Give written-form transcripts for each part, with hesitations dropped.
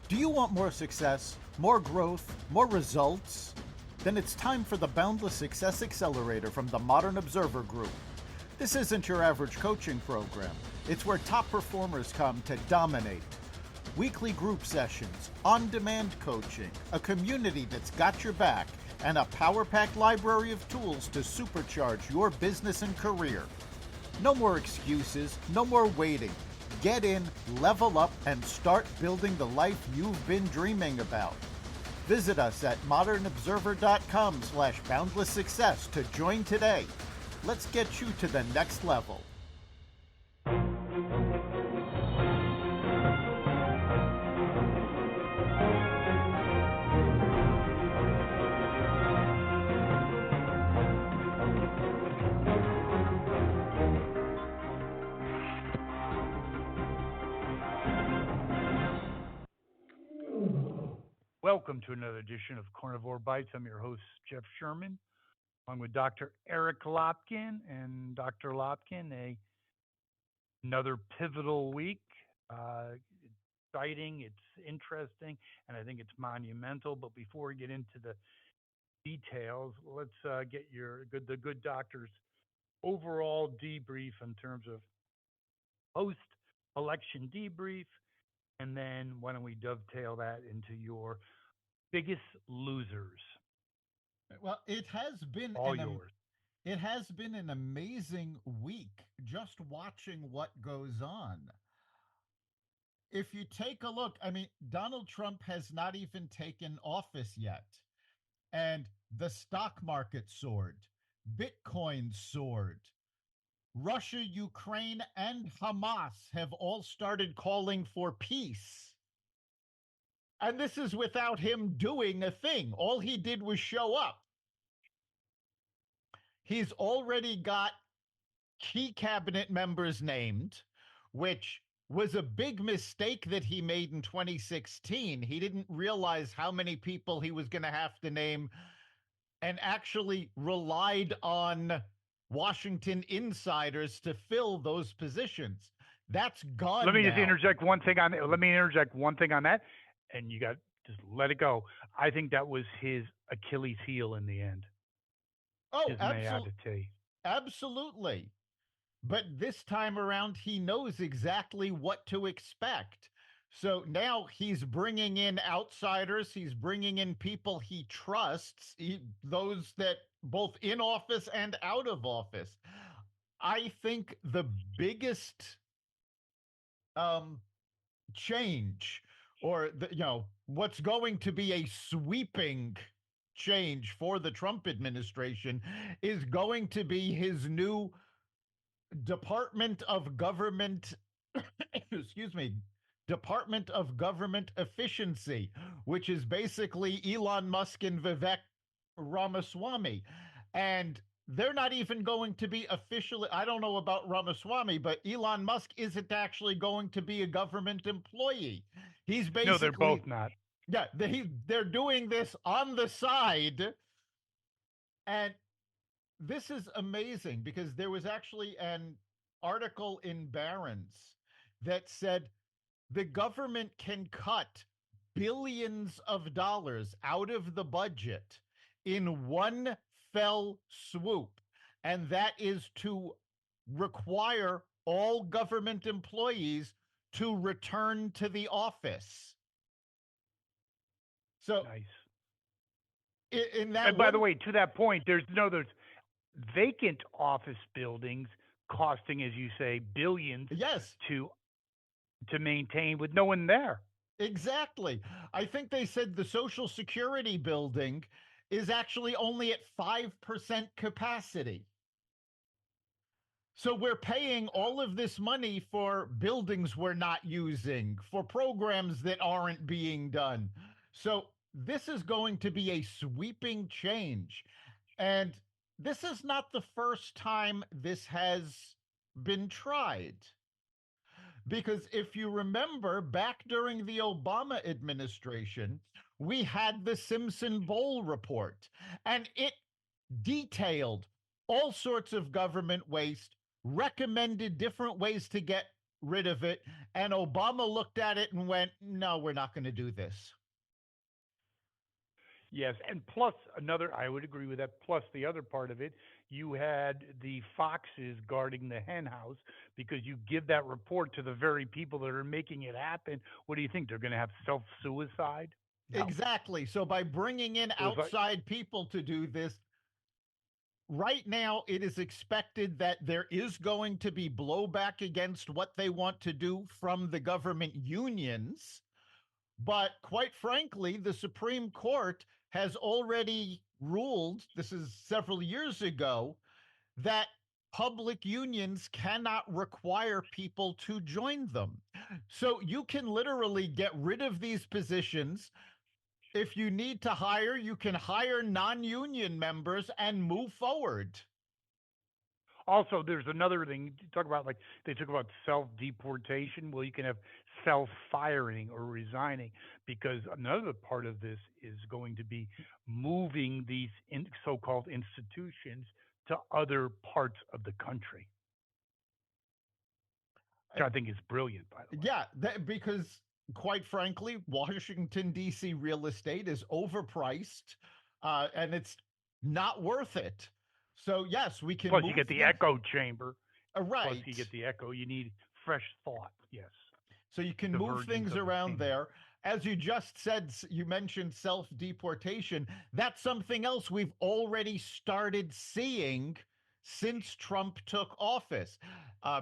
Do you want more success, more growth, more results? Then it's time for the Boundless Success Accelerator from the Modern Observer Group. This isn't your average coaching program. It's where top performers come to dominate. Weekly group sessions, on-demand coaching, a community that's got your back, and a power-packed library of tools to supercharge your business and career. No more excuses, no more waiting. Get in, level up, and start building the life you've been dreaming about. Visit us at modernobserver.com/boundless success to join today. Let's get you to the next level. Welcome to another edition of Carnivore Bites. I'm your host, Jeff Sherman, along with Dr. Eric Lopkin. And Dr. Lopkin, another pivotal week. It's exciting, it's interesting, and I think it's monumental. But before we get into the details, let's get the good doctor's overall debrief in terms of post-election debrief, and then why don't we dovetail that into your biggest losers? Well, All yours. it has been an amazing week just watching what goes on. If you take a look, I mean, Donald Trump has not even taken office yet, and the stock market soared, Bitcoin soared. Russia, Ukraine, and Hamas have all started calling for peace. And this is without him doing a thing. All he did was show up. He's already got key cabinet members named, which was a big mistake that he made in 2016. He didn't realize how many people he was going to have to name and actually relied on Washington insiders to fill those positions. That's gone Let me just now. interject one thing on that. Let me interject one thing on that, and you got just let it go. I think that was his Achilles heel in the end. Oh, His naivety. absolutely. But this time around, he knows exactly what to expect. So now he's bringing in outsiders. He's bringing in people he trusts, those that both in office and out of office. I think the biggest change, or what's going to be a sweeping change for the Trump administration, is going to be his new Department of Government, excuse me, Department of Government Efficiency, which is basically Elon Musk and Vivek Ramaswamy. And they're not even going to be officially, I don't know about Ramaswamy, but Elon Musk isn't actually going to be a government employee. He's basically, No, they're both not. Yeah, they're doing this on the side. And this is amazing because there was actually an article in Barron's that said the government can cut billions of dollars out of the budget in one fell swoop. And that is to require all government employees to return to the office. So Nice. in that, And by the way, to that point, there's vacant office buildings costing, as you say, billions. Yes, to maintain with no one there. exactly. I think they said the Social Security building is actually only at 5% capacity. So we're paying all of this money for buildings we're not using, for programs that aren't being done. So this is going to be a sweeping change. And this is not the first time this has been tried. Because if you remember, back during the Obama administration, we had the Simpson Bowl report, and it detailed all sorts of government waste, recommended different ways to get rid of it. And Obama looked at it and went, no, we're not going to do this. Yes, and plus another, I would agree with that. Plus the other part of it, you had the foxes guarding the hen house because you give that report to the very people that are making it happen. What do you think? They're going to have self suicide? No. Exactly. So by bringing in So it's like, outside people to do this, right now it is expected that there is going to be blowback against what they want to do from the government unions. But quite frankly, the Supreme Court has already ruled, this is several years ago, that public unions cannot require people to join them. So you can literally get rid of these positions. If you need to hire, you can hire non union members and move forward. also, there's another thing you talk about, like they talk about self deportation. Well, you can have self firing or resigning because another part of this is going to be moving these so called institutions to other parts of the country, Uh, which I think is brilliant, by the way. Yeah, because quite frankly, Washington, D.C. real estate is overpriced and it's not worth it. So, yes, we can Plus, you move get the them. echo chamber. Plus, you Right. get the echo. You need fresh thought. Yes, So you can move divergence things of around opinion. there. As you just said, you mentioned self deportation. That's something else we've already started seeing since Trump took office.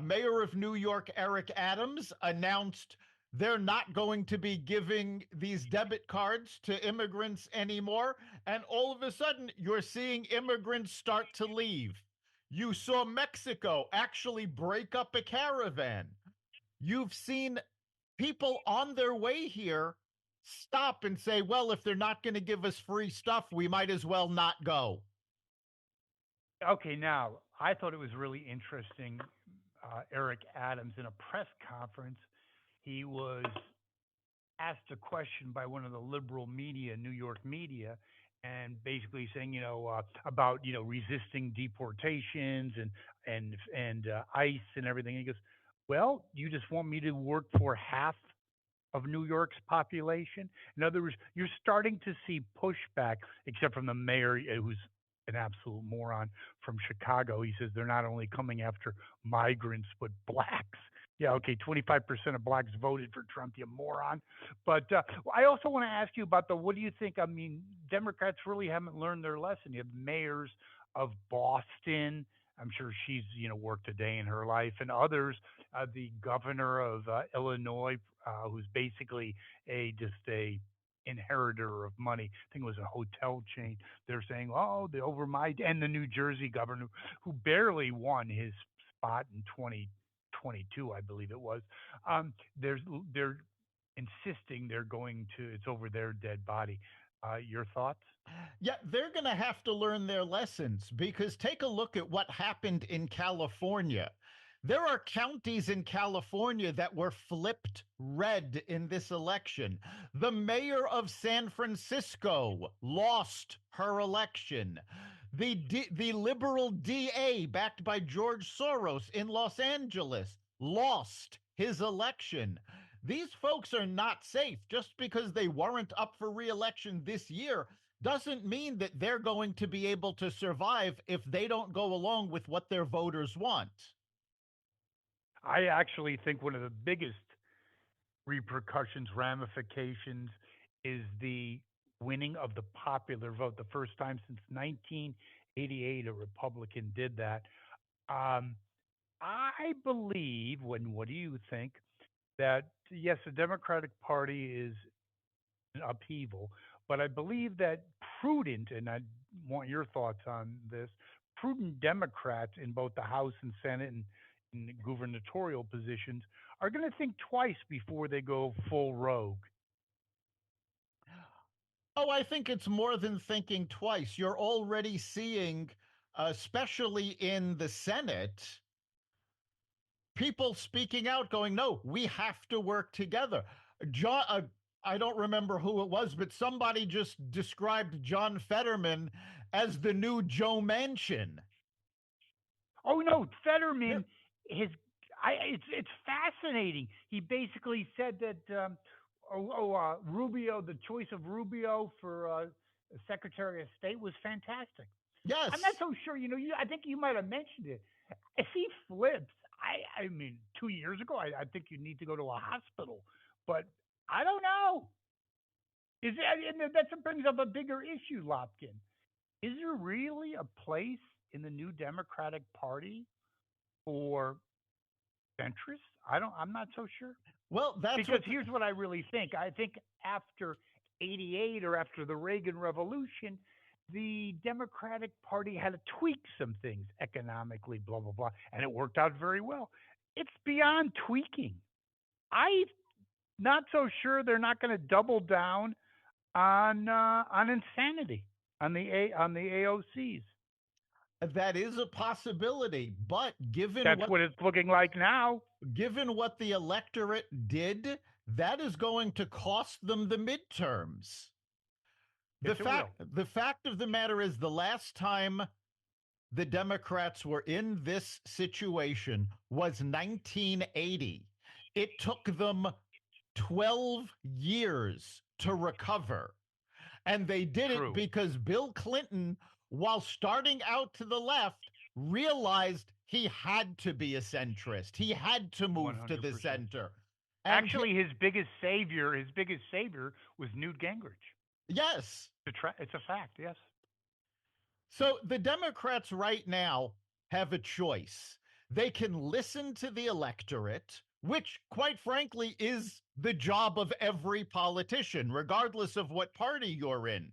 Mayor of New York, Eric Adams, announced they're not going to be giving these debit cards to immigrants anymore. And all of a sudden, you're seeing immigrants start to leave. You saw Mexico actually break up a caravan. You've seen people on their way here stop and say, well, if they're not going to give us free stuff, we might as well not go. Okay, now I thought it was really interesting. Eric Adams in a press conference, he was asked a question by one of the liberal media, New York media, and basically saying, about resisting deportations and ICE and everything. And he goes, "Well, you just want me to work for half of New York's population?" In other words, you're starting to see pushback, except from the mayor, who's an absolute moron from Chicago. He says they're not only coming after migrants, but blacks. Yeah, okay, 25% of blacks voted for Trump, you moron. But I also want to ask you about what do you think? I mean, Democrats really haven't learned their lesson. You have mayors of Boston. I'm sure she's, worked a day in her life, and others. The governor of Illinois, who's basically just a inheritor of money. I think it was a hotel chain. They're saying, "Oh, the over my," and the New Jersey governor who barely won his spot in 2022, I believe it was. There's they're insisting they're going to. It's over their dead body. Your thoughts? Yeah, they're going to have to learn their lessons because take a look at what happened in California. There are counties in California that were flipped red in this election. The mayor of San Francisco lost her election. The liberal DA, backed by George Soros in Los Angeles, lost his election. These folks are not safe. Just because they weren't up for reelection this year doesn't mean that they're going to be able to survive if they don't go along with what their voters want. I actually think one of the biggest repercussions, ramifications, is the winning of the popular vote. The first time since 1988 a Republican did that. Um, I believe, what do you think, that yes, the Democratic Party is in upheaval, but I believe that prudent, and I want your thoughts on this, prudent Democrats in both the House and Senate and in gubernatorial positions are going to think twice before they go full rogue. Oh, I think it's more than thinking twice. You're already seeing, especially in the Senate, people speaking out, going, no, we have to work together. John, I don't remember who it was, but somebody just described John Fetterman as the new Joe Manchin. Oh no, There, Fetterman, his It's fascinating. He basically said that Rubio, the choice of Rubio for Secretary of State was fantastic. I'm not Yes. so sure. I think you might have mentioned it. If he flips, I mean, 2 years ago, I think you need to go to a hospital. But I don't know. Is it, and that brings up a bigger issue, Lopkin. Is there really a place in the new Democratic Party for centrists? I'm not so sure. Well, that's Because what here's what I really think. I think after 88 or after the Reagan Revolution, the Democratic Party had to tweak some things economically, blah, blah, blah, and it worked out very well. It's beyond tweaking. I'm not so sure they're not going to double down on insanity on the AOCs. that is a possibility, but That's what it's looking like now. given what the electorate did, that is going to cost them the midterms. Yes, it will. The fact of the matter is the last time the Democrats were in this situation was 1980. It took them 12 years to recover. And they did it True. because Bill Clinton, while starting out to the left, realized he had to be a centrist. He had to move to the 100%. center. And Actually, his biggest savior was Newt Gingrich. yes. It's a fact. Yes. So the Democrats right now have a choice. They can listen to the electorate, which, quite frankly, is the job of every politician, regardless of what party you're in.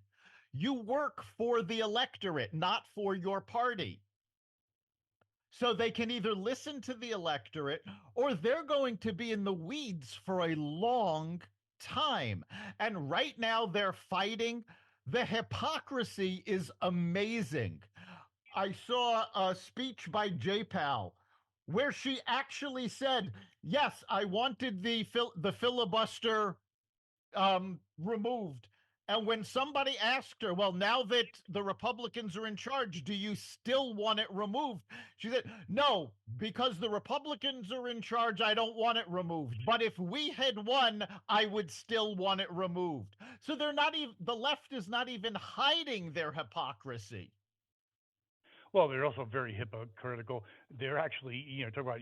You work for the electorate, not for your party. So they can either listen to the electorate or they're going to be in the weeds for a long time. And right now they're fighting. The hypocrisy is amazing. I saw a speech by J-Pal where she actually said, "Yes, I wanted the filibuster removed." And when somebody asked her, "Well, now that the Republicans are in charge, do you still want it removed?" She said, "No, because the Republicans are in charge, I don't want it removed. But if we had won, I would still want it removed." So they're not even, the left is not even hiding their hypocrisy. Well, they're also very hypocritical. They're actually, talk about,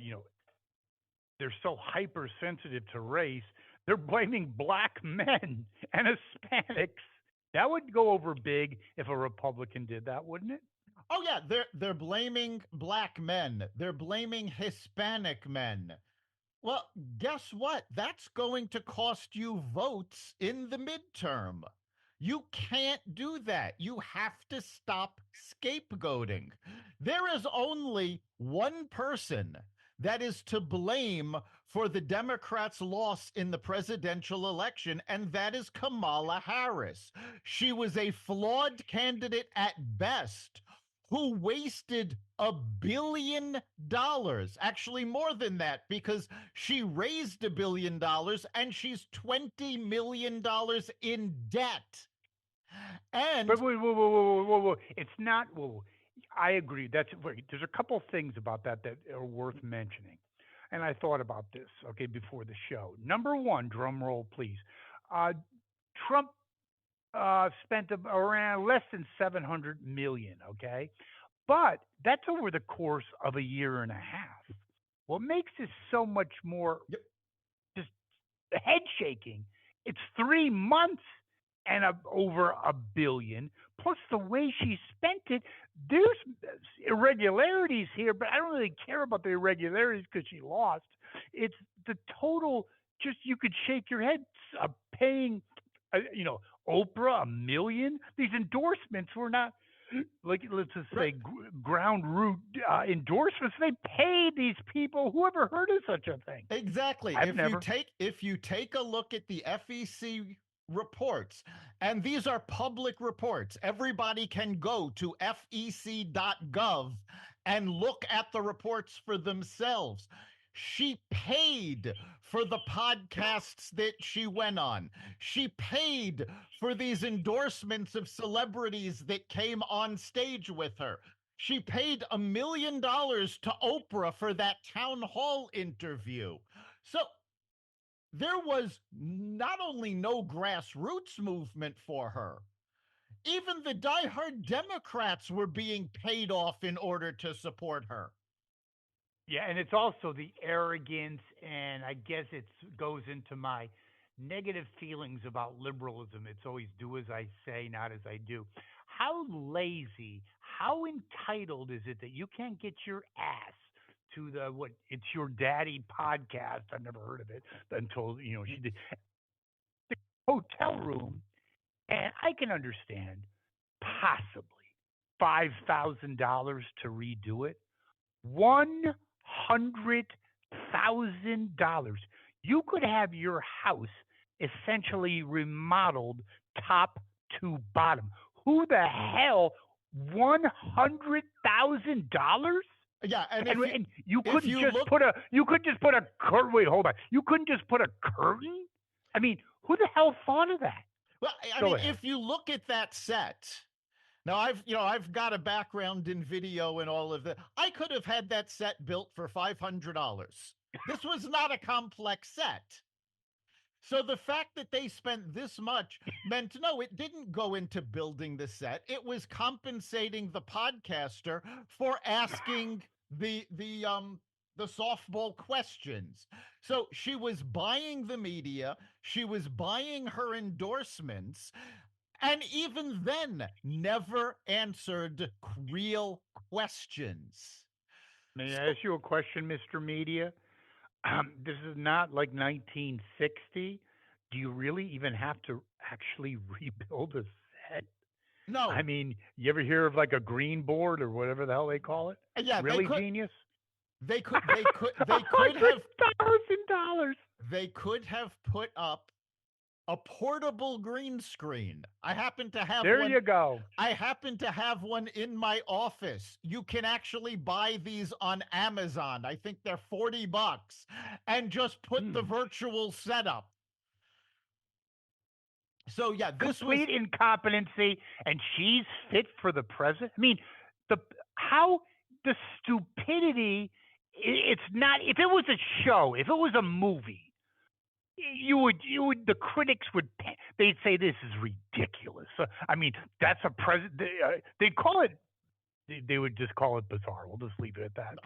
they're so hypersensitive to race. They're blaming black men and Hispanics. That would go over big if a Republican did that, wouldn't it? Oh yeah, they're blaming black men. They're blaming Hispanic men. Well, guess what? That's going to cost you votes in the midterm. You can't do that. You have to stop scapegoating. There is only one person that is to blame for the Democrats' loss in the presidential election, and that is Kamala Harris. She was a flawed candidate at best who wasted $1 billion, actually more than that, because she raised $1 billion and she's $20 million in debt. But And wait, whoa, whoa, whoa, whoa, whoa, whoa. It's not. Whoa, I agree. There's a couple things about that are worth mentioning, and I thought about this before the show. Number one, drum roll, please. Uh, Trump spent around less than 700 million. Okay, but that's over the course of a year and a half. What makes this so much more yep, just head shaking? It's 3 months and over $1 billion. Plus the way she spent it, there's irregularities here, but I don't really care about the irregularities because she lost. It's the total. Just you could shake your head paying, Oprah $1 million. These endorsements were not like let's just right, say ground root endorsements. They paid these people. Who ever heard of such a thing? exactly. I've never. If you take a look at the FEC reports, and these are public reports, everybody can go to fec.gov and look at the reports for themselves. She paid for the podcasts that she went on. She paid for these endorsements of celebrities that came on stage with her. She paid $1 million to Oprah for that town hall interview. So there was not only no grassroots movement for her, even the diehard Democrats were being paid off in order to support her. Yeah, and it's also the arrogance, and I guess it goes into my negative feelings about liberalism. It's always do as I say, not as I do. How lazy, how entitled is it that you can't get your ass to the what? It's your daddy podcast. I've never heard of it until she did hotel room, and I can understand possibly $5,000 to redo it. $100,000. You could have your house essentially remodeled top to bottom. Who the hell? $100,000? Yeah, And you if couldn't you just look, put a curtain. Wait, hold on. You couldn't just put a curtain. I mean, who the hell thought of that? well, I Go mean, ahead. if you look at that set, now I've got a background in video and all of that. I could have had that set built for $500. This was not a complex set. So the fact that they spent this much meant no, it didn't go into building the set. It was compensating the podcaster for asking the softball questions. So she was buying the media, she was buying her endorsements, and even then never answered real questions. May I So ask you a question, Mr. Media? This is not like 1960. Do you really even have to actually rebuild a set? I no, mean, you ever hear of like a green board or whatever the hell they call it? yeah, Really, genius? they could have $100,000. put up a portable green screen. There you go. I happen to have one in my office. You can actually buy these on Amazon. I think they're $40 and just put the Hmm. virtual setup. So yeah, this was Complete incompetency, and she's fit for the president. I mean, the how the stupidity. It's not. If it was a show, if it was a movie, you would the critics would they'd say this is ridiculous. I mean, that's a president. They'd call it. They would just call it bizarre. We'll just leave it at that.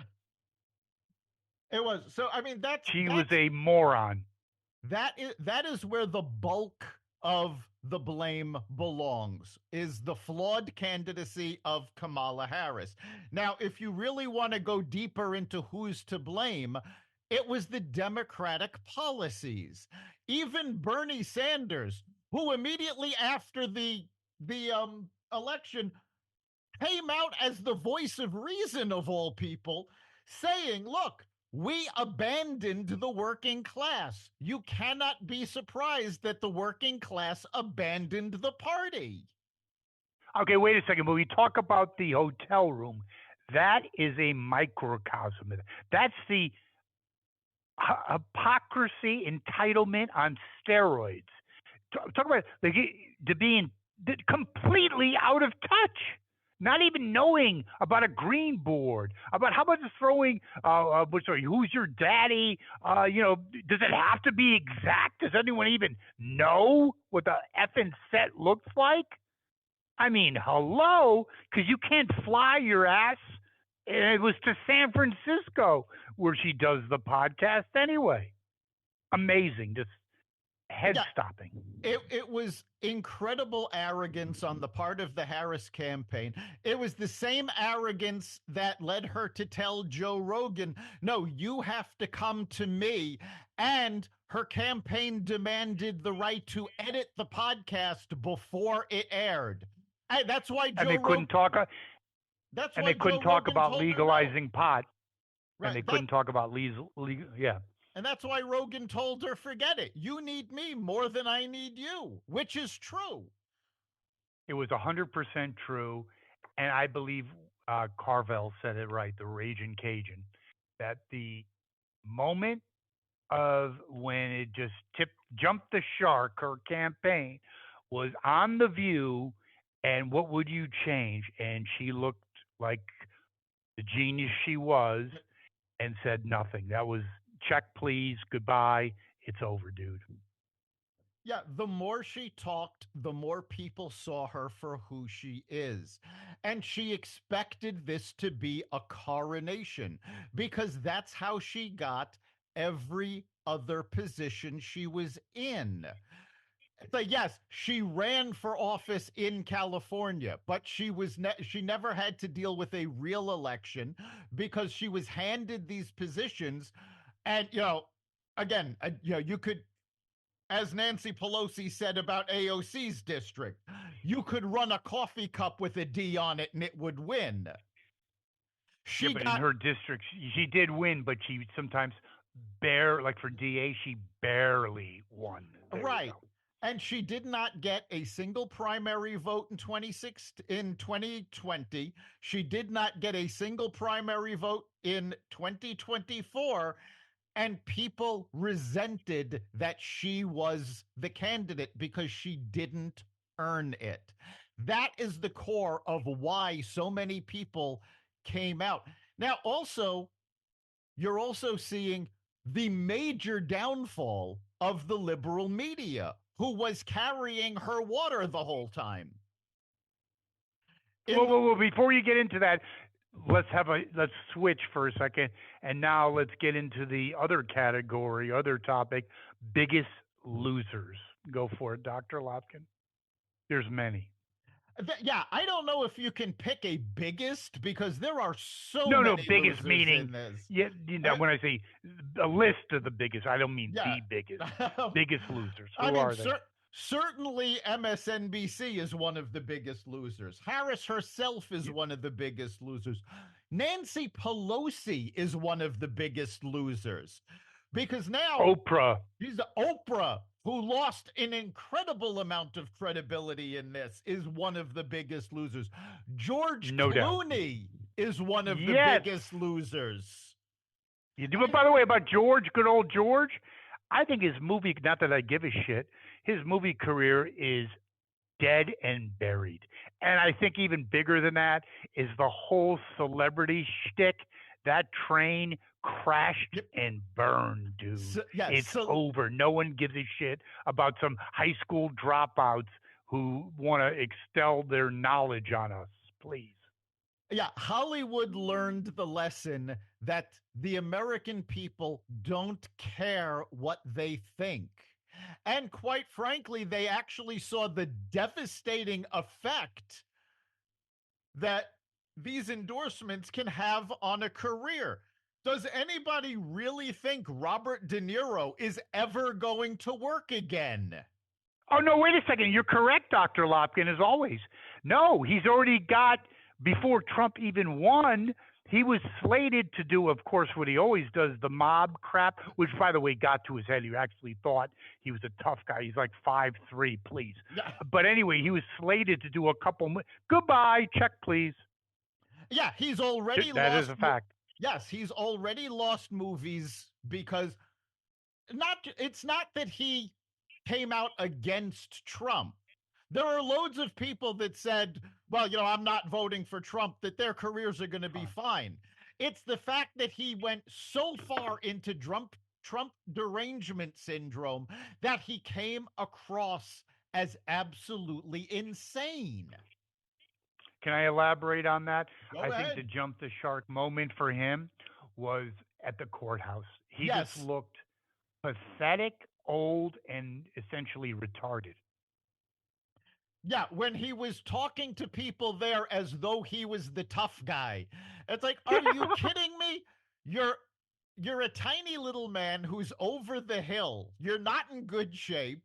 it was so I mean She was a moron. that is where the bulk of the blame belongs, is the flawed candidacy of Kamala Harris. Now, if you really want to go deeper into who's to blame, it was the Democratic policies. Even Bernie Sanders, who immediately after the election came out as the voice of reason of all people, saying, look, we abandoned the working class. You cannot be surprised that the working class abandoned the party. Okay, wait a second. But we talk about the hotel room. That is a microcosm. That's the hypocrisy, entitlement on steroids. Talk about the being completely out of touch, not even knowing about a green board, about how about just throwing, sorry, who's your daddy? Does it have to be exact? Does anyone even know what the effing set looks like? I mean, hello, because you can't fly your ass. And it was to San Francisco where she does the podcast anyway. Amazing, just head Yeah, stopping. it was incredible arrogance on the part of the Harris campaign. It was the same arrogance that led her to tell Joe Rogan, no, you have to come to me. And her campaign demanded the right to edit the podcast before it aired. That's why And they couldn't talk. That's And why they couldn't Joe talk Rogan about told her no. legalizing pot. And Right. they couldn't talk about legal. Yeah. And that's why Rogan told her, forget it. You need me more than I need you, which is true. It was 100% true. And I believe Carvel said it right, the Raging Cajun, that the moment of when it just jumped the shark, her campaign was on The View, and what would you change? And she looked like the genius she was, and said nothing. That was check, please, goodbye. It's over, dude. Yeah, the more she talked, the more people saw her for who she is. And she expected this to be a coronation because that's how she got every other position she was in. It's like, yes, she ran for office in California, but she never had to deal with a real election because she was handed these positions. And again, you could, as Nancy Pelosi said about AOC's district, you could run a coffee cup with a D on it and it would win. Yeah, She but in got her district, she did win, but she sometimes like for DA, she barely won. There you right. go. And she did not get a single primary vote in 2020. She did not get a single primary vote in 2024. And people resented that she was the candidate because she didn't earn it. That is the core of why so many people came out. Now, also, you're also seeing the major downfall of the liberal media, who was carrying her water the whole time. In Well, before you get into that, let's switch for a second, and now let's get into the other category, other topic, biggest losers. Go for it, Doctor Lopkin. There's many. Yeah, I don't know if you can pick a biggest because there are so No, many biggest losers meaning. in this. Yeah, Uh, when I say a list of the biggest, I don't mean yeah. the biggest. Biggest losers. I Who mean, are they? certainly MSNBC is one of the biggest losers. Harris herself is Yeah. one of the biggest losers. Nancy Pelosi is one of the biggest losers because now Oprah, she's Oprah, who lost an incredible amount of credibility in this, is one of the biggest losers. George no doubt. Clooney is one of the Yes. biggest losers. You do. By the way, about George, good old George, I think his movie. Not that I give a shit. His movie career is dead and buried. And I think even bigger than that is the whole celebrity shtick. That train crashed Yep. and burned, dude. Yes. It's over. No one gives a shit about some high school dropouts who want to extol their knowledge on us. Please. Yeah, Hollywood learned the lesson that the American people don't care what they think. And quite frankly, they actually saw the devastating effect that these endorsements can have on a career. Does anybody really think Robert De Niro is ever going to work again? Oh, no, wait a second. You're correct, Dr. Lopkin, as always. No, he's already got, before Trump even won, he was slated to do, of course, what he always does, the mob crap, which, by the way, got to his head. He actually thought he was a tough guy. He's like 5'3", please. Yeah. But anyway, he was slated to do a couple. Goodbye, check, please. Yeah, he's already That is lost. a fact. Yes, he's already lost movies because it's not that he came out against Trump. There are loads of people that said, well, I'm not voting for Trump, that their careers are going to be fine. It's the fact that he went so far into Trump derangement syndrome that he came across as absolutely insane. Can I elaborate on that? Go I think the ahead. jump the shark moment for him was at the courthouse. He just Yes. looked pathetic, old, and essentially retarded. Yeah, when he was talking to people there as though he was the tough guy. It's like, are you kidding me? You're a tiny little man who's over the hill. You're not in good shape.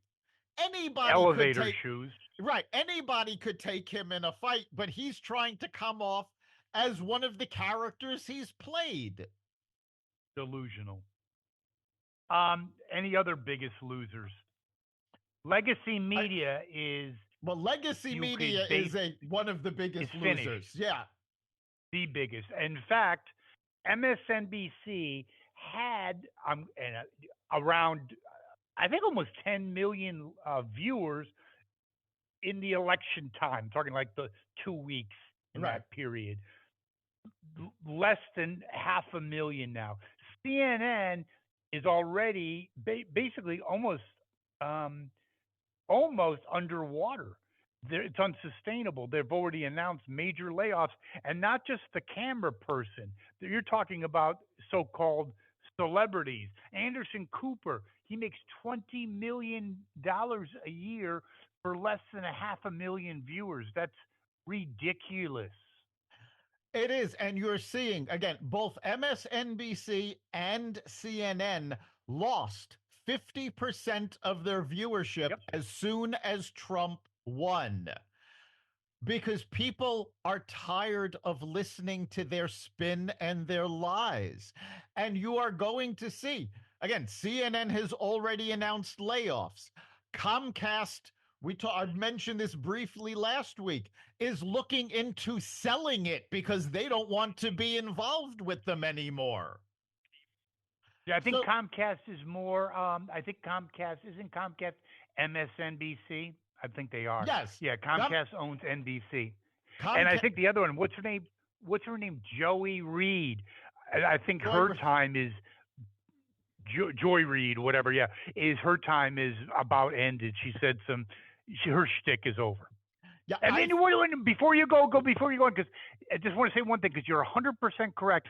Anybody could Elevator take shoes. Right, anybody could take him in a fight, but he's trying to come off as one of the characters he's played. Delusional. Any other biggest losers? Legacy I, media is well, legacy you could media base is one of the is biggest finished. losers. Yeah. The biggest. In fact, MSNBC had around I think almost 10 million viewers in the election time. I'm talking like the 2 weeks in Right. that period. less than 500,000 now. CNN is already basically um, almost underwater. It's unsustainable. They've already announced major layoffs, and not just the camera person. You're talking about so-called celebrities. Anderson Cooper, he makes $20 million a year for less than 500,000 viewers. That's ridiculous. It is. And you're seeing, again, both MSNBC and CNN lost 50% of their viewership Yep. as soon as Trump won, because people are tired of listening to their spin and their lies. And you are going to see, again, CNN has already announced layoffs. Comcast, I mentioned this briefly last week, is looking into selling it because they don't want to be involved with them anymore. Yeah, I think So, Comcast is more. I think Comcast isn't Comcast MSNBC. I think they are. yes, Yeah, Com- Comcast owns NBC, and I Comcast, think the other one. What's her name? What's her name? Joey Reed. I think her time is Joy Reid, whatever. Yeah, is her time is about ended. She said her shtick is over. yeah, And then before you go before you go, because I just want to say one thing, because you're 100% correct.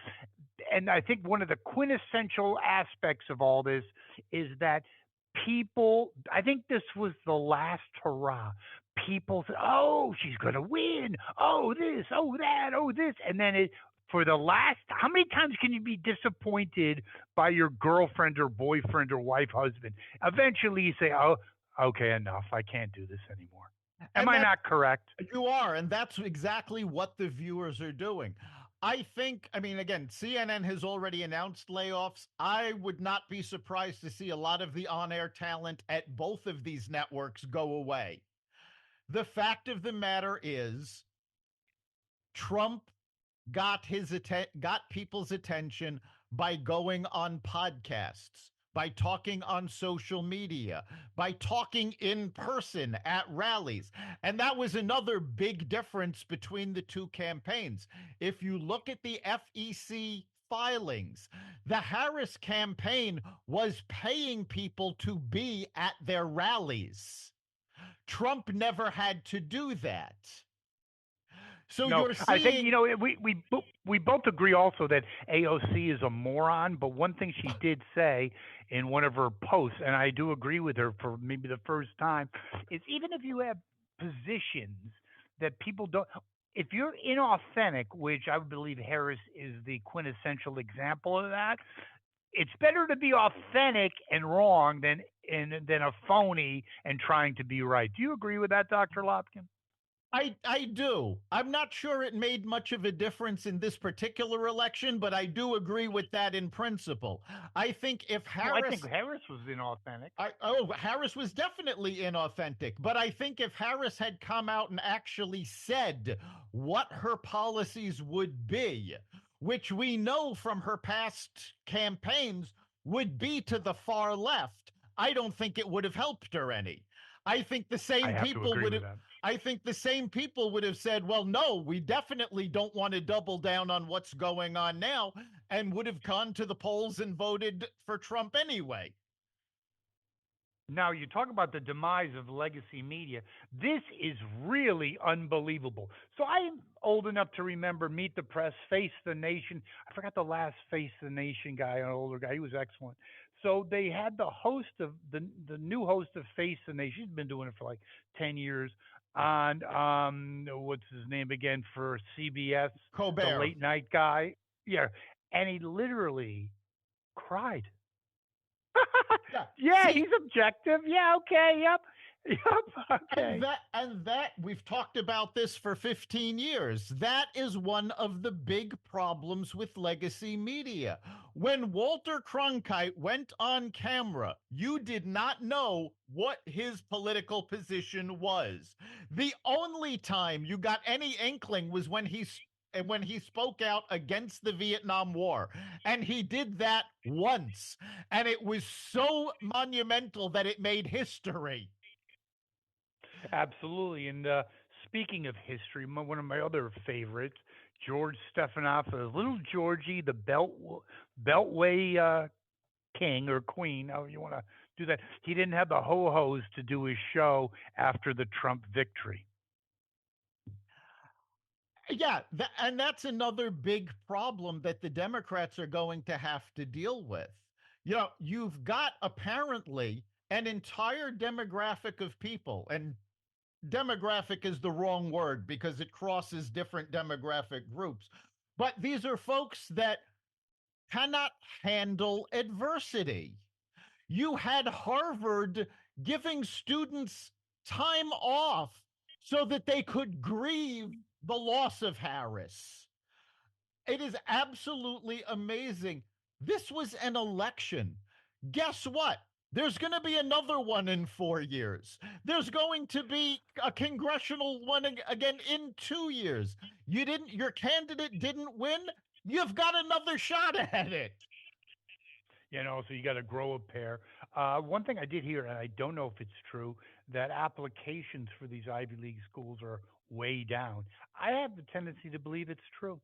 And I think one of the quintessential aspects of all this is that people, I think this was the last hurrah. People said, oh, she's going to win. Oh, this, oh, that, oh, this. And then for the last, how many times can you be disappointed by your girlfriend or boyfriend or wife, husband? Eventually you say, oh, okay, enough. I can't do this anymore. Am and I that not correct? you are, and that's exactly what the viewers are doing. I think, I mean, again, CNN has already announced layoffs. I would not be surprised to see a lot of the on air talent at both of these networks go away. The fact of the matter is, Trump got people's attention by going on podcasts, by talking on social media, by talking in person at rallies. And that was another big difference between the two campaigns. If you look at the FEC filings, the Harris campaign was paying people to be at their rallies. Trump never had to do that. So No, you're I think seeing, we both agree also that AOC is a moron. But one thing she did say in one of her posts, and I do agree with her for maybe the first time, is even if you have positions that people don't, if you're inauthentic, which I would believe Harris is the quintessential example of that, it's better to be authentic and wrong than a phony and trying to be right. Do you agree with that, Dr. Lopkin? I do. I'm not sure it made much of a difference in this particular election, but I do agree with that in principle. I think if Well, I think Harris Harris was inauthentic. Harris was definitely inauthentic, but I think if Harris had come out and actually said what her policies would be, which we know from her past campaigns would be to the far left, I don't think it would have helped her any. I think the I same have to people agree would with have that. I think the same people would have said, well, no, we definitely don't want to double down on what's going on now, and would have gone to the polls and voted for Trump anyway. Now, you talk about the demise of legacy media. This is really unbelievable. So I'm old enough to remember Meet the Press, Face the Nation. I forgot the last Face the Nation guy, an older guy. He was excellent. So they had the host of the new host of Face the Nation. He's been doing it for like 10 years on what's his name again for CBS, the Colbert. late night guy. Yeah, and he literally cried. Yeah. Yeah, See, he's objective. Yeah, okay, yep. Yep, and okay. that we've talked about this for 15 years. That is one of the big problems with legacy media. When Walter Cronkite went on camera, you did not know what his political position was. The only time you got any inkling was when he spoke out against the Vietnam War. And he did that once. And it was so monumental that it made history. Absolutely. And speaking of history, one of my other favorites, George Stephanopoulos, little Georgie, the Beltway king or queen, however you want to do that. He didn't have the ho hos to do his show after the Trump victory. Yeah, and that's another big problem that the Democrats are going to have to deal with. You've got apparently an entire demographic of people, and demographic is the wrong word because it crosses different demographic groups. But these are folks that cannot handle adversity. You had Harvard giving students time off so that they could grieve the loss of Harris. It is absolutely amazing. This was an election. Guess what? There's going to be another one in 4 years. There's going to be a congressional one again in 2 years. Your candidate didn't win. You've got another shot at it. So you got to grow a pair. One thing I did hear, and I don't know if it's true, that applications for these Ivy League schools are way down. I have the tendency to believe it's true.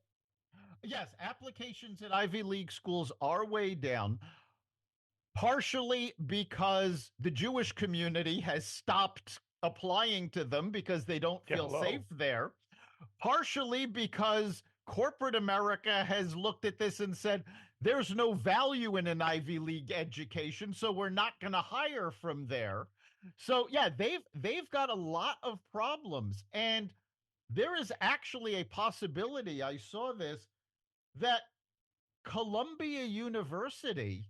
Yes, applications at Ivy League schools are way down, partially because the Jewish community has stopped applying to them because they don't feel safe there, partially because corporate America has looked at this and said, there's no value in an Ivy League education, so we're not going to hire from there. So yeah, they've got a lot of problems, and there is actually a possibility, I saw this, that Columbia University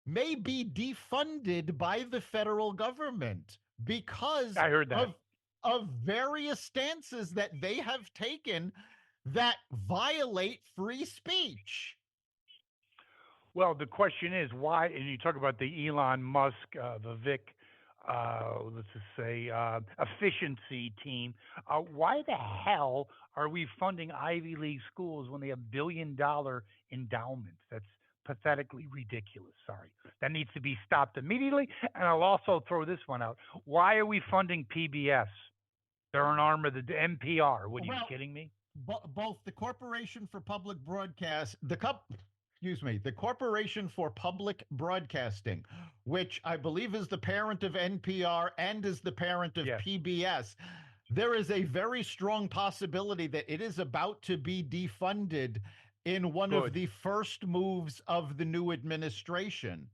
may be defunded by the federal government because I heard that. of various stances that they have taken that violate free speech. Well, the question is why, and you talk about the Elon Musk, Vivek, let's just say, efficiency team. Why the hell are we funding Ivy League schools when they have $1 billion endowments? That's pathetically ridiculous. Sorry. That needs to be stopped immediately. And I'll also throw this one out. Why are we funding PBS? They're an arm of the NPR. What are you kidding me? Both the Corporation for Public Broadcast, the Corporation for Public Broadcasting, which I believe is the parent of NPR and is the parent of PBS, there is a very strong possibility that it is about to be defunded in one of the first moves of the new administration.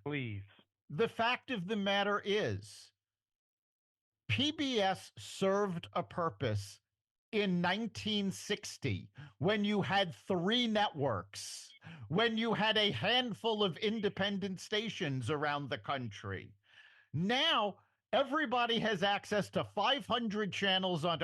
Please. The fact of the matter is, PBS served a purpose in 1960 when you had 3 networks, when you had a handful of independent stations around the country. Now, everybody has access to 500 channels on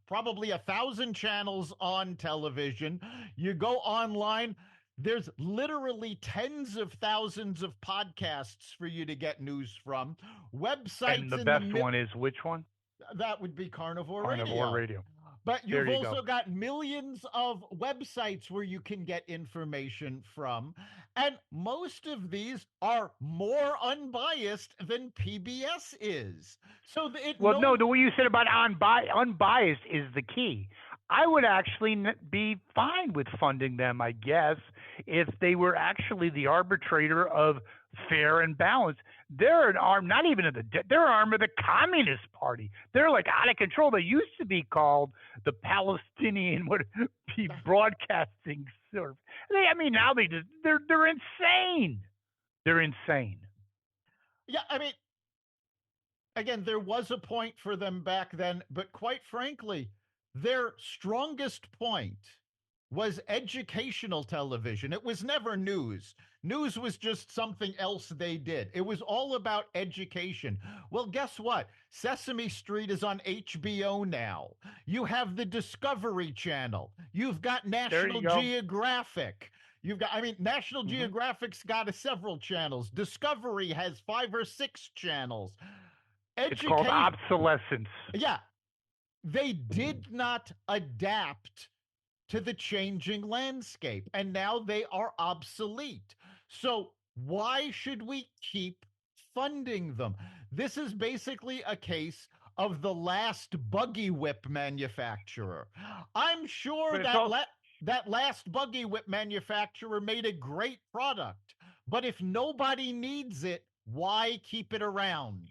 probably 1,000 channels on television. You go online, there's literally tens of thousands of podcasts for you to get news from. Websites. And the best one is which one? That would be Carnivore Radio. But you've also got millions of websites where you can get information from. And most of these are more unbiased than PBS is. So the way you said about unbiased is the key. I would actually be fine with funding them, I guess, if they were actually the arbitrator of fair and balanced. They're an arm, not even of they're an arm of the Communist Party. They're like out of control. They used to be called the Palestinian Broadcasting Service. Now they're insane. They're insane. Yeah, again, there was a point for them back then, but quite frankly, their strongest point was educational television. It was never news. News was just something else they did. It was all about education. Well, guess what? Sesame Street is on HBO now. You have the Discovery Channel. You've got National Geographic. National Geographic's got several channels. Discovery has 5 or 6 channels. It's called obsolescence. Yeah. They did not adapt to the changing landscape, and now they are obsolete. So why should we keep funding them? This is basically a case of the last buggy whip manufacturer. I'm sure But it's that also that last buggy whip manufacturer made a great product, but if nobody needs it, why keep it around?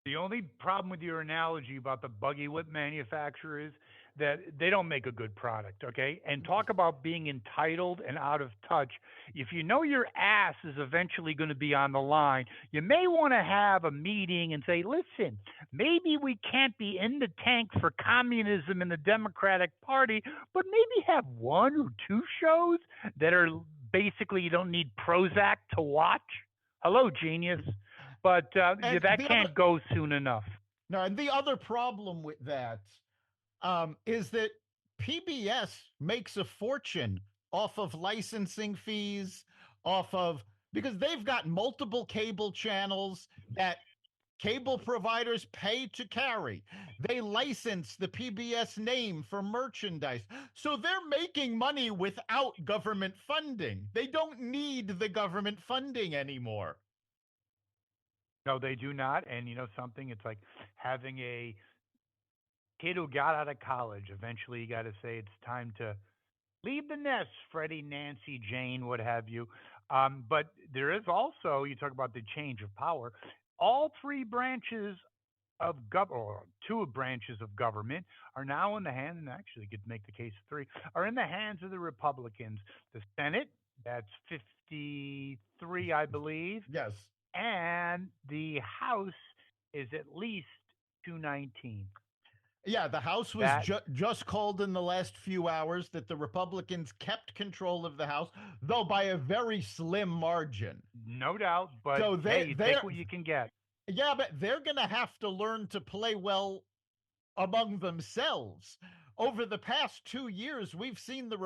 the only problem with your analogy about the buggy whip manufacturer is that they don't make a good product, okay? And talk about being entitled and out of touch. If you know your ass is eventually going to be on the line, you may want to have a meeting and say, listen, maybe we can't be in the tank for communism in the Democratic Party, but maybe have one or two shows that are basically you don't need Prozac to watch. Hello, genius. But And that the other can't go soon enough. no, and the other problem with that is that PBS makes a fortune off of licensing fees, off of because they've got multiple cable channels that cable providers pay to carry. They license the PBS name for merchandise. So they're making money without government funding. They don't need the government funding anymore. No, they do not. And you know something? It's like having a kid who got out of college. Eventually, you got to say it's time to leave the nest, Freddie, Nancy, Jane, what have you. But there is also, you talk about the change of power. All three branches of government, or two branches of government, are now in the hands, and actually could make the case of three, are in the hands of the Republicans. The Senate, that's 53, I believe, Yes. and the House is at least 219. Yeah, the House was That, just called in the last few hours that the Republicans kept control of the House, though by a very slim margin. no doubt, but So hey, you take they're what you can get. yeah, but they're going to have to learn to play well among themselves. Over the past 2 years, we've seen the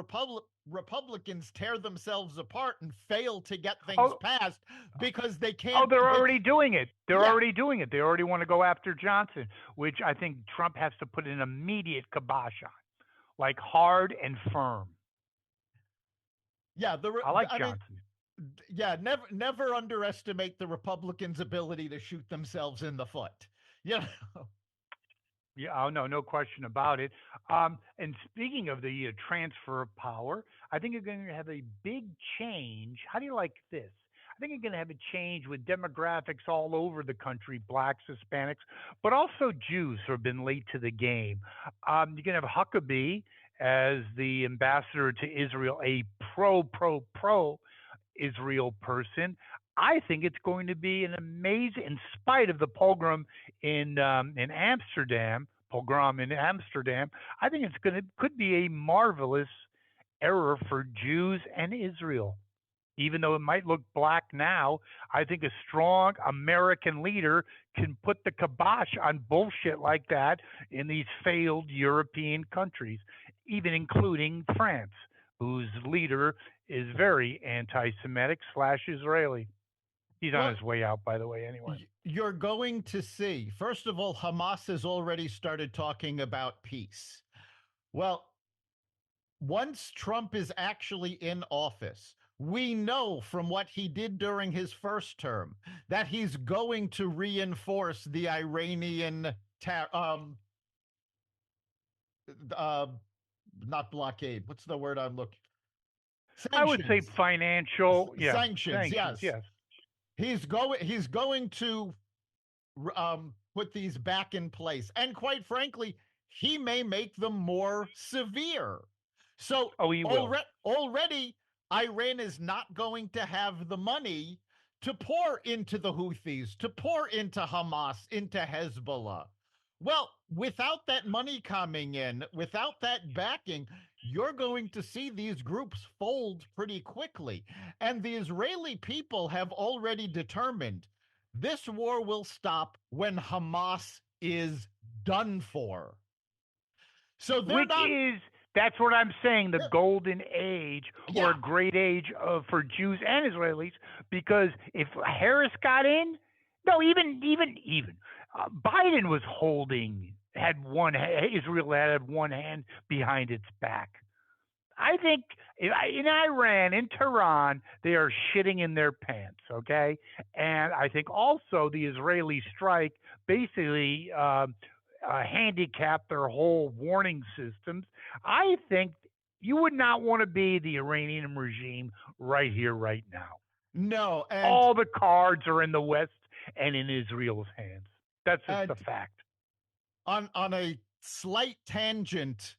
Republicans tear themselves apart and fail to get things Oh, passed because they oh, can't. they're They already doing it. They're yeah, already doing it. They already want to go after Johnson, which I think Trump has to put an immediate kibosh on, like hard and firm. yeah. I like I mean, Johnson. yeah. Never underestimate the Republicans' ability to shoot themselves in the foot. Yeah, Yeah, oh no, no question about it. And speaking of the transfer of power, I think you're going to have a big change. How do you like this? I think you're going to have a change with demographics all over the country, blacks, Hispanics, but also Jews who have been late to the game. You're going to have Huckabee as the ambassador to Israel, a pro Israel person. I think it's going to be an amazing, in spite of the pogrom in Amsterdam. I think it's going to could be a marvelous era for Jews and Israel. Even though it might look black now, I think a strong American leader can put the kibosh on bullshit like that in these failed European countries, even including France, whose leader is very anti Semitic slash Israeli. He's on well, his way out, by the way, anyway. you're going to see. First of all, Hamas has already started talking about peace. Well, once Trump is actually in office, we know from what he did during his first term that he's going to reinforce the Iranian uh, not blockade. What's the word I'm looking? I would say Sanctions. financial, yeah, Sanctions. sanctions, Yes, yes. He's going to put these back in place. And quite frankly, he may make them more severe. So Oh, he will. already, Iran is not going to have the money to pour into the Houthis, to pour into Hamas, into Hezbollah. Well, without that money coming in, without that backing, you're going to see these groups fold pretty quickly. And the Israeli people have already determined this war will stop when Hamas is done for. So they're Which not. is, that's what I'm saying, the golden age or Yeah, a great age for Jews and Israelis. Because if Harris got in, no, even Biden was holding, had one, Israel had one hand behind its back. I think in Iran, in Tehran, they are shitting in their pants, okay? And I think also the Israeli strike basically handicapped their whole warning systems. I think you would not want to be the Iranian regime right here, right now. No, and All the cards are in the West and in Israel's hands. That's just and a fact. on a slight tangent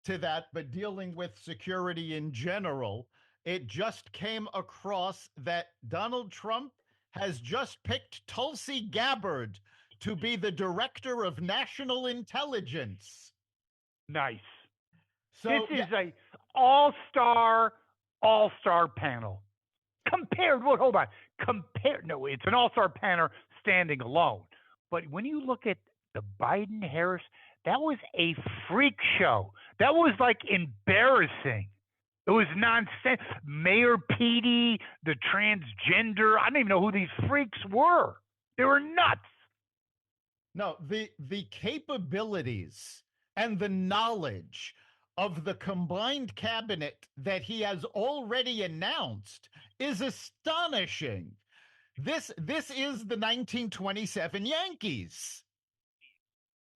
to that, but dealing with security in general, it just came across that Donald Trump has just picked Tulsi Gabbard to be the director of national intelligence. Nice. This So, yeah, is a all-star, all-star panel. Compared, well, hold on. Compared, no, it's an all-star panel standing alone. But when you look at the Biden Harris, that was a freak show. That was like embarrassing. It was nonsense. Mayor Petey, the transgender, I don't even know who these freaks were. They were nuts. no, the capabilities and the knowledge of the combined cabinet that he has already announced is astonishing. This is the 1927 Yankees.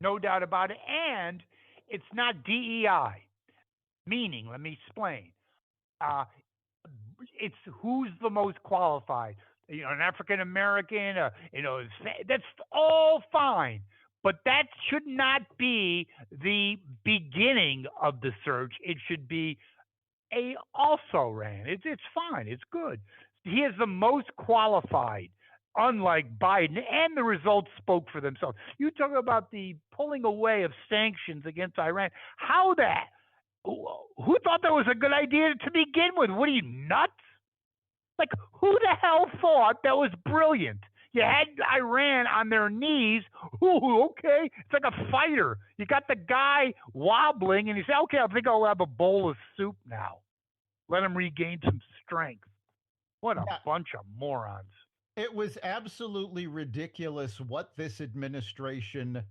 No doubt about it. And it's not DEI. Meaning, let me explain. Uh, it's who's the most qualified. An African American. That's all fine, but that should not be the beginning of the search. It should be a also ran. It's fine. It's good. He is the most qualified. Unlike Biden, and the results spoke for themselves. You talk about the pulling away of sanctions against Iran. How that? Who thought that was a good idea to begin with? What are you, nuts? Like, who the hell thought that was brilliant? You had Iran on their knees. Ooh, okay. It's like a fighter. You got the guy wobbling, and you say, okay, I think I'll have a bowl of soup now. Let him regain some strength. What a Yeah, bunch of morons. it was absolutely ridiculous what this administration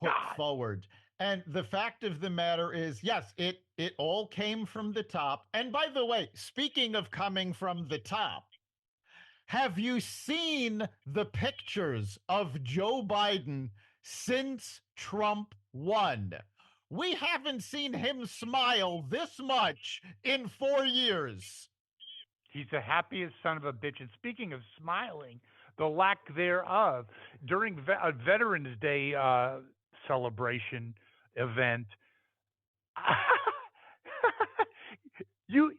put God. forward. And the fact of the matter is, yes, it all came from the top. And by the way, speaking of coming from the top, have you seen the pictures of Joe Biden since Trump won? We haven't seen him smile this much in 4 years. He's the happiest son of a bitch. And speaking of smiling, the lack thereof, during a Veterans Day celebration event, you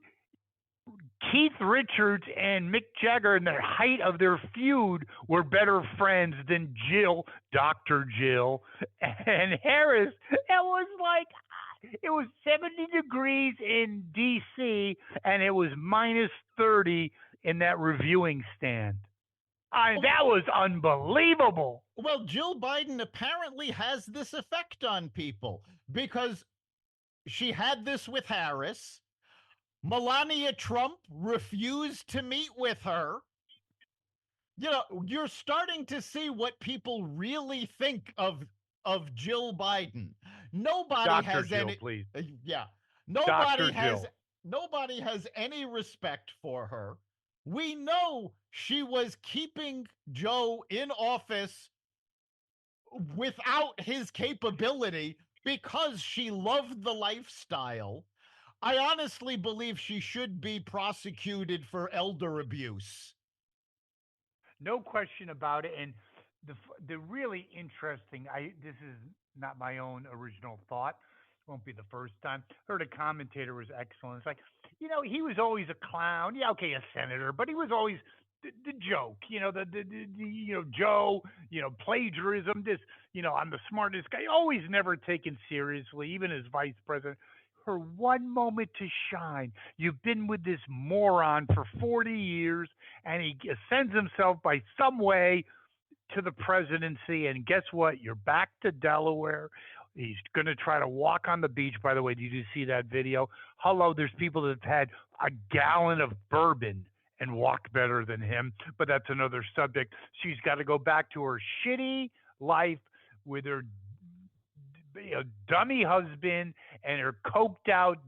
Keith Richards and Mick Jagger, in the height of their feud, were better friends than Jill, Dr. Jill, and Harris. It was like, it was 70 degrees in D.C., and it was minus 30 in that reviewing stand. That was unbelievable. Well, Jill Biden apparently has this effect on people because she had this with Harris. Melania Trump refused to meet with her. You're starting to see what people really think of Jill Biden. Nobody Dr. has Jill, any please. yeah. Dr. Nobody has Jill. nobody has any respect for her. We know she was keeping Joe in office without his capability because she loved the lifestyle. I honestly believe she should be prosecuted for elder abuse. No question about it. And the really interesting, this is not my own original thought. Won't be the first time. Heard a commentator was excellent. It's like, he was always a clown. Yeah, okay, a senator, but he was always the joke. Joe. Plagiarism. This. I'm the smartest guy. Always never taken seriously, even as vice president. Her one moment to shine. You've been with this moron for 40 years, and he ascends himself by some way to the presidency. And guess what? You're back to Delaware. He's going to try to walk on the beach. By the way, did you see that video? Hello, there's people that have had a gallon of bourbon and walked better than him, but that's another subject. She's got to go back to her shitty life with her dummy husband and her coked out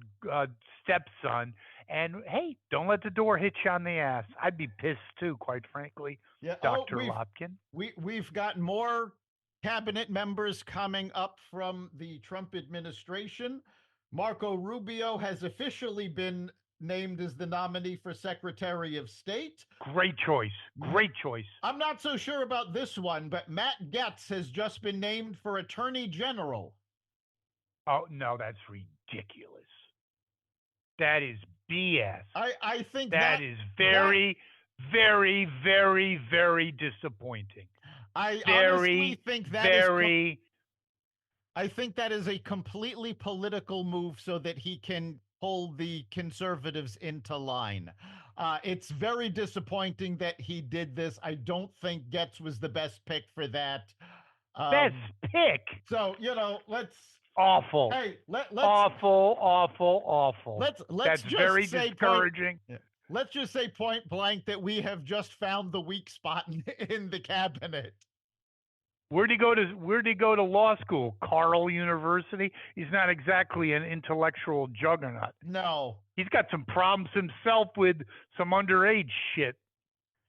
stepson. And hey, don't let the door hit you on the ass. I'd be pissed too, quite frankly, Yeah. Oh, Dr. Lopkin. we've got more cabinet members coming up from the Trump administration. Marco Rubio has officially been named as the nominee for Secretary of State. Great choice. Great choice. I'm not so sure about this one, but Matt Getz has just been named for Attorney General. Oh, no, that's ridiculous. That is BS. I think that is very, very, very, very disappointing. I Very, honestly think that very. I think that is a completely political move so that he can pull the conservatives into line. It's very disappointing that he did this. I don't think Getz was the best pick for that. Best pick. So let's awful. Hey, let's awful. Let's That's just very say discouraging. Let's just say point blank that we have just found the weak spot in the cabinet. Where'd he go to law school? Carl University? He's not exactly an intellectual juggernaut. No. He's got some problems himself with some underage shit.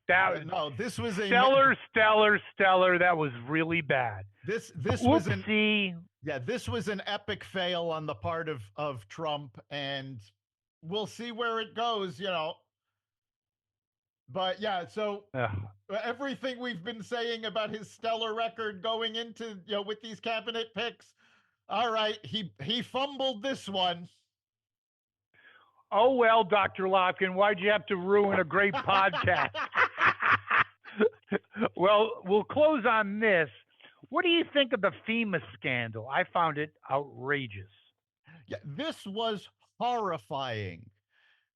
No, this was stellar. That was really bad. This Oopsie. This was an epic fail on the part of Trump, and we'll see where it goes, But yeah, so everything we've been saying about his stellar record going into, with these cabinet picks, all right, he fumbled this one. Oh, well, Dr. Lopkin, why'd you have to ruin a great podcast? Well, we'll close on this. What do you think of the FEMA scandal? I found it outrageous. Yeah, this was horrifying.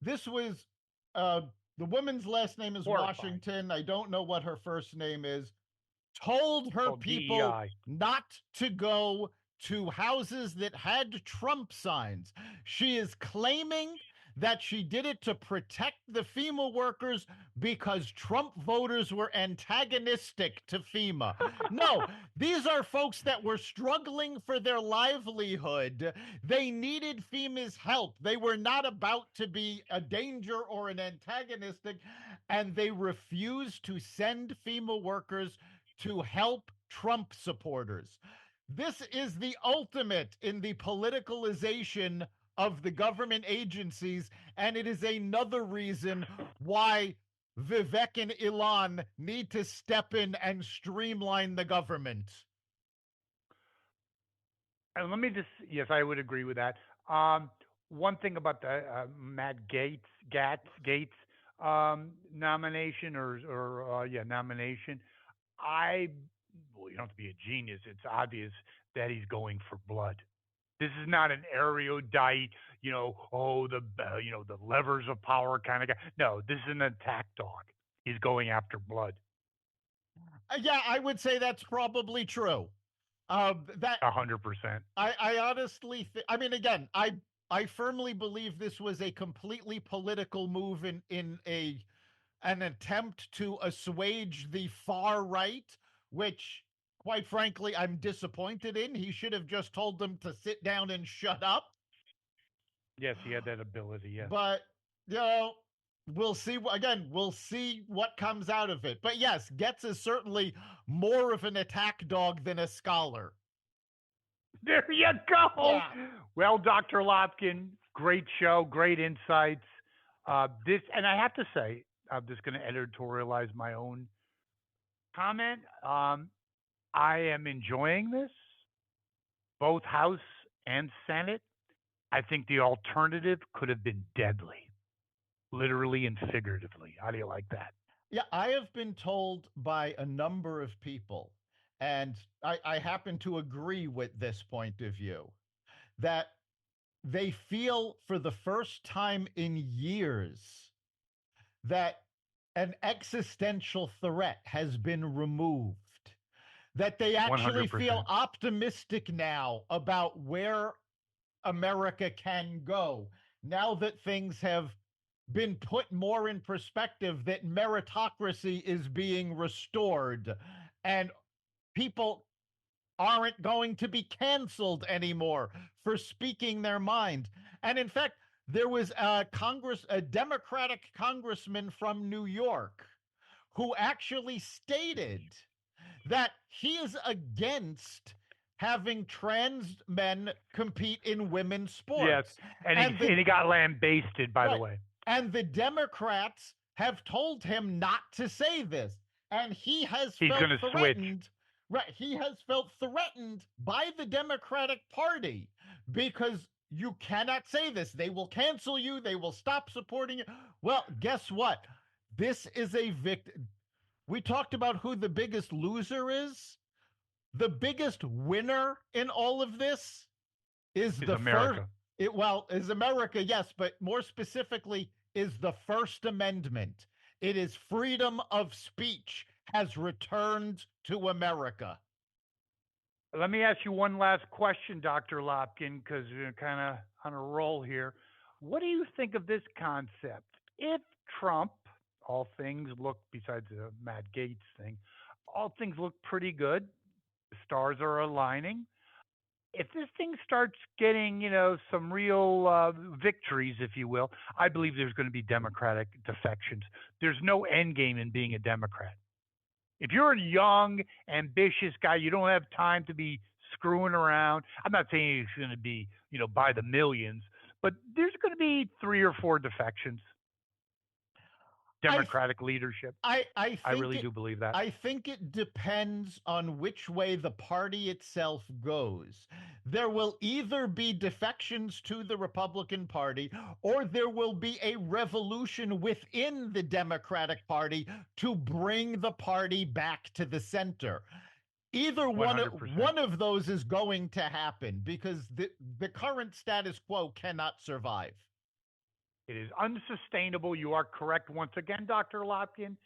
This was the woman's last name is horrifying. Washington. I don't know what her first name is. Told her people DEI. not to go to houses that had Trump signs. She is claiming that she did it to protect the FEMA workers because Trump voters were antagonistic to FEMA. No, these are folks that were struggling for their livelihood. They needed FEMA's help. They were not about to be a danger or an antagonistic, and they refused to send FEMA workers to help Trump supporters. This is the ultimate in the politicalization of the government agencies, and it is another reason why Vivek and Ilan need to step in and streamline the government. And let me yes, I would agree with that. One thing about the Matt Gaetz nomination nomination, well, you don't have to be a genius. It's obvious that he's going for blood. This is not an erudite, the levers of power kind of guy. No, this is an attack dog. He's going after blood. Yeah, I would say that's probably true. That 100%. I honestly, again, I firmly believe this was a completely political move in an attempt to assuage the far right, which, quite frankly, I'm disappointed in. He should have just told them to sit down and shut up. Yes, he had that ability, yes. But, we'll see. Again, we'll see what comes out of it. But yes, Getz is certainly more of an attack dog than a scholar. There you go. Yeah. Well, Dr. Lopkin, great show, great insights. And I have to say, I'm just going to editorialize my own comment. I am enjoying this, both House and Senate. I think the alternative could have been deadly, literally and figuratively. How do you like that? Yeah, I have been told by a number of people, and I happen to agree with this point of view, that they feel for the first time in years that an existential threat has been removed. That they actually 100%. feel optimistic now about where America can go now that things have been put more in perspective, that meritocracy is being restored and people aren't going to be canceled anymore for speaking their mind. And in fact, There was a Democratic congressman from New York who actually stated that he is against having trans men compete in women's Yes, sports. and And the he got lambasted, by the right. way. And the Democrats have told him not to say this. And he has He's felt going to switch. threatened. Right. He has felt threatened by the Democratic Party because you cannot say this. They will cancel you. They will stop supporting you. Well, guess what? This is a victim. We talked about who the biggest loser is. The biggest winner in all of this is Is the first. America. Is America, yes, but more specifically, is the First Amendment. It is freedom of speech has returned to America. Let me ask you one last question, Dr. Lopkin, because we're kind of on a roll here. What do you think of this concept? If Trump, all things look, besides the Matt Gates thing, all things look pretty good, the stars are aligning. If this thing starts getting, some real victories, if you will, I believe there's going to be Democratic defections. There's no end game in being a Democrat. If you're a young, ambitious guy, you don't have time to be screwing around. I'm not saying it's going to be, by the millions, but there's going to be 3 or 4 defections. I Democratic leadership. I I think really it do believe that. I think it depends on which way the party itself goes. There will either be defections to the Republican Party or there will be a revolution within the Democratic Party to bring the party back to the center. Either one 100%. of those is going to happen because the current status quo cannot survive. It is unsustainable. You are correct once again, Dr. Lopkin.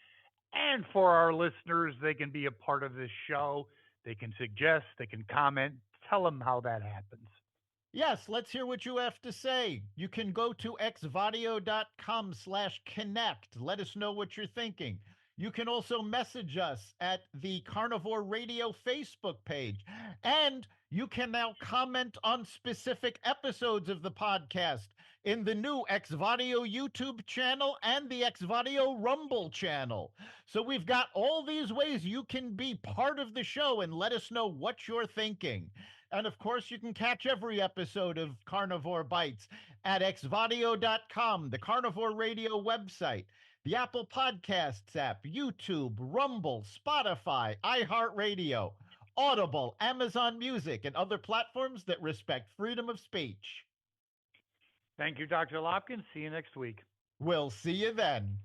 And for our listeners, they can be a part of this show. They can suggest, they can comment, tell them how that happens. Yes, let's hear what you have to say. You can go to xvadio.com/connect. Let us know what you're thinking. You can also message us at the Carnivore Radio Facebook page. And you can now comment on specific episodes of the podcast in the new Xvadio YouTube channel and the Xvadio Rumble channel. So we've got all these ways you can be part of the show and let us know what you're thinking. And of course, you can catch every episode of Carnivore Bites at xvadio.com, the Carnivore Radio website, the Apple Podcasts app, YouTube, Rumble, Spotify, iHeartRadio, Audible, Amazon Music, and other platforms that respect freedom of speech. Thank you, Dr. Lopkins. See you next week. We'll see you then.